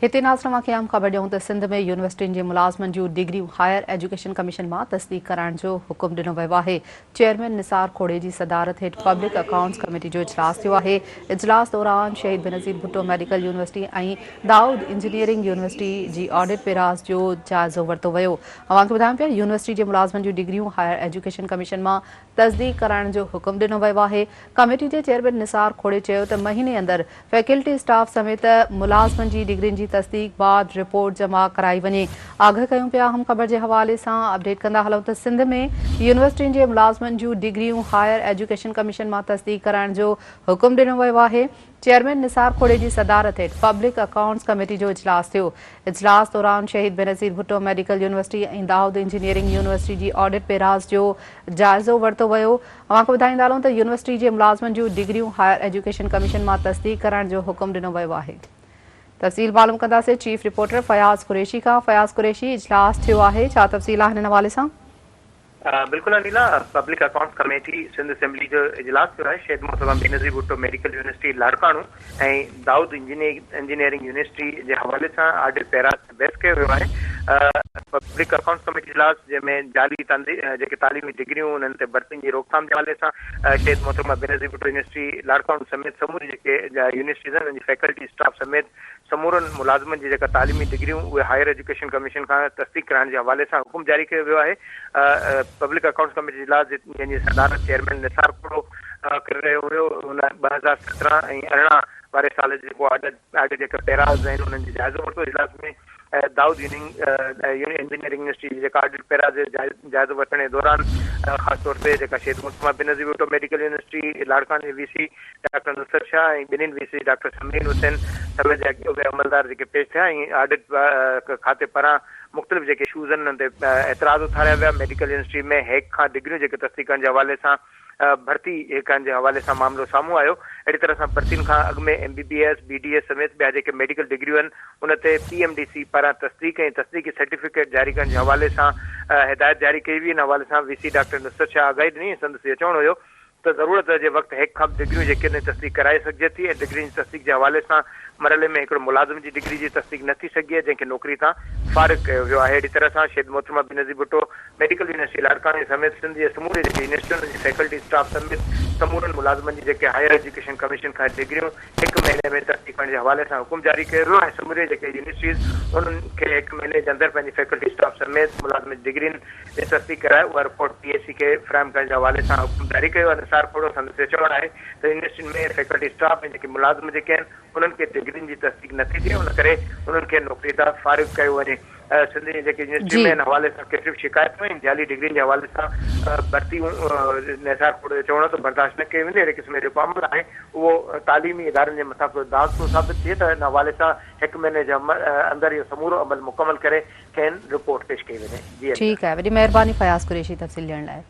हिते नाज़रीन खे आम ख़बर ॾियूं त सिंध में यूनिवर्सिटियुनि जे मुलाज़मनि जूं डिग्रियूं हायर एजुकेशन कमीशन मां तस्दीक़ कराइण जो हुकुम ॾिनो वियो आहे। चेयरमैन निसार खोड़े जी सदारत हेठि पब्लिक अकाउंट्स कमेटी जो इजलास थियो आहे। इजलास दौरान शहीद बेनज़ीर भुट्टो मेडिकल यूनिवर्सिटी ऐं दाऊद इंजीनियरिंग यूनिवर्सिटी जी ऑडिट पेरास जो जाइज़ो वरितो वियो। अवांखे ॿुधायूं पिया यूनिवर्सिटी जे मुलाज़मनि जूं डिग्रियूं हायर एजुकेशन कमीशन मां तस्दीक़ कराइण जो हुकुम ॾिनो वियो आहे। कमेटी जे चेयरमैन निसार खोड़े चयो त महीने अंदरि फैकल्टी स्टाफ समेत मुलाज़मनि जी डिग्रियुनि जी तस्दीक़ बाद रिपोर्ट जमा कराई वञे। आगाह कयूं पिया हम ख़बर जे हवाले सां अपडेट कंदा हलूं त सिंध में यूनिवर्सिटियुनि जे मुलाज़मनि जूं डिग्रियूं हायर एजुकेशन कमीशन मां तस्दीक़ कराइण जो हुकुम ॾिनो वियो आहे। चेयरमैन निसार खोड़े जी सदारत हेठि पब्लिक अकाउंट्स कमेटी जो इजलास थियो। इजलास दौरान शहीद बेनज़ीर भुट्टो मेडिकल यूनिवर्सिटी ऐं दाऊद इंजीनियरिंग यूनिवर्सिटी जी ऑडिट पेरास जो जाइज़ो वरितो वियो। अवांखे ॿुधाईंदा हलूं त यूनिवर्सिटी जे मुलाज़मनि जूं डिग्रियूं हायर एजुकेशन कमीशन मां तस्दीक़ कराइण जो हुकुम ॾिनो वियो आहे। तफ़सील मालूम कंदासीं चीफ रिपोर्टर फयाज़ कुरैशी खां। फयाज़ कुरैशी, इजलास थियो आहे, छा तफ़सील आहे हिन हवाले सां? बिल्कुल Anila, public accounts committee Sindh assembly जो इजलास थियो आहे। शहीद मोहतरमा बेनज़ीर भुट्टो मेडिकल यूनिवर्सिटी लाड़काणू ऐं दाऊद इंजीनियरिंग यूनिवर्सिटी जे हवाले सां ऑडिट पेरास बहस कयो वियो आहे। पब्लिक अकाउंट्स कमेटी इजलास जंहिंमें जाली जेके तालीमी डिग्रियूं उन्हनि ते भर्तियुनि जी रोकथाम जे हवाले सां शहीद मोहतरमा बेनज़ीर भुट्टो यूनिवर्सिटी लाड़काणू समेत समूरी जेके यूनिवर्सिटीज़ आहिनि उनजी फैकल्टी स्टाफ समेत समूरनि मुलाज़मनि जी जेका तालीमी डिग्रियूं उहे हायर एजुकेशन कमीशन खां तस्दीक़ कराइण जे हवाले सां हुकुम जारी कयो वियो आहे। पब्लिक अकाउंट्स कमेटी इजलास जंहिंजी सदारत चेयरमैन निसार खोड़ो करे रहियो हुयो, उन 2017 ऐं 18 वारे साल जेको ऑडिट जेका पेरास आहिनि उन्हनि जी जाइज़ो वरितो। इजलास में दाऊद इंजीनियरिंग यूनिवर्सिटी जी जेका ऑडिट पेरास जो जाइज़ो वठण जे दौरान ख़ासि तौर ते जेका शहीद मोहतरमा बेनज़ीर भुट्टो मेडिकल यूनिवर्सिटी लाड़काणू जी वीसी डॉक्टर नुसरत शाह ऐं ॿिन्हिनि वीसी डॉक्टर समीन हुसैन समेत जे अमलदार जेके पेश थिया ऐं ऑडिट खाते पारां मुख़्तलिफ़ जेके इशूज़ आहिनि उन्हनि ते एतिराज़ उथारिया विया। मेडिकल यूनिवर्सिटी में हैक खां डिग्रियूं जेके तस्दीक़ करण जे हवाले सां भर्ती करण जे हवाले सां मामिलो साम्हूं आयो। अहिड़ी तरह सां भर्तियुनि खां अॻु में MBBS BDS समेत ॿिया जेके मेडिकल डिग्रियूं आहिनि उन ते PMDC पारां तस्दीक़ ऐं तस्दीक़ी सर्टिफिकेट जारी करण जे हवाले सां हिदायत जारी कई हुई। इन हवाले सां VC डॉक्टर नुसरत शाह आगाही ॾिनी। संदसि इहो चवणु हुयो त ज़रूरत जे वक़्तु हैक खां डिग्रियूं जेके आहिनि तस्दीक़ कराए सघिजे थी ऐं डिग्रियुनि जी तस्दीक़ जे हवाले सां मरहले में हिकिड़ो मुलाज़िम जी डिग्री जी तस्दीक़ न थी सघी आहे जंहिंखे नौकरी तां फारिग कयो वियो आहे। अहिड़ी तरह सां शहीद मोहतरमा बेनज़ीर भुट्टो मेडिकल यूनिवर्सिटी लाड़काणू समेत सिंध जे समूरे जेके यूनिवर्सिटियुनि जी फैकल्टी स्टाफ समेत समूरनि मुलाज़िमनि जी जेके हायर एजुकेशन कमीशन खां डिग्रियूं 1 महीने में तस्दीक़ करण जे हवाले सां हुकुम जारी कयो वियो ऐं समूरे जेके यूनिवर्सिटीज़ उन्हनि खे 1 महीने जे अंदरि पंहिंजी फैकल्टी स्टाफ समेत मुलाज़िम जी डिग्रियुनि जी तस्दीक़ कराए उहा रिपोर्ट PSC खे फ्राहम करण जे हवाले सां हुकुम जारी कयो आहे। निसार खोड़ो संदसि चवणु आहे त यूनिवर्सिटियुनि में फैकल्टी स्टाफ ऐं जेके मुलाज़िम जेके आहिनि उन्हनि खे डिग्रियुनि जी तस्दीक़ नथी थिए, उन करे उन्हनि खे नौकरी तां फारिग कयो वञे। सिंध जी जेके यूनिवर्सिटी में हिन हवाले सां केतिरियूं शिकायतूं आहिनि जाली डिग्रियुनि जे हवाले सां भर्तियूं निसार खोड़ो जो चवणो त बर्दाश्त न कई वेंदी। अहिड़े क़िस्म जो जेको अमल आहे उहो तालीमी इदारनि जे मथां को दाग़ थो साबित थिए त हिन हवाले सां 1 महीने जे अंदरि इहो समूरो अमल मुकमल करे खेनि रिपोर्ट पेश कई वञे। जी ठीकु आहे, वॾी महिरबानी फयाज़ कुरैशी तफ़सील ॾियण लाइ।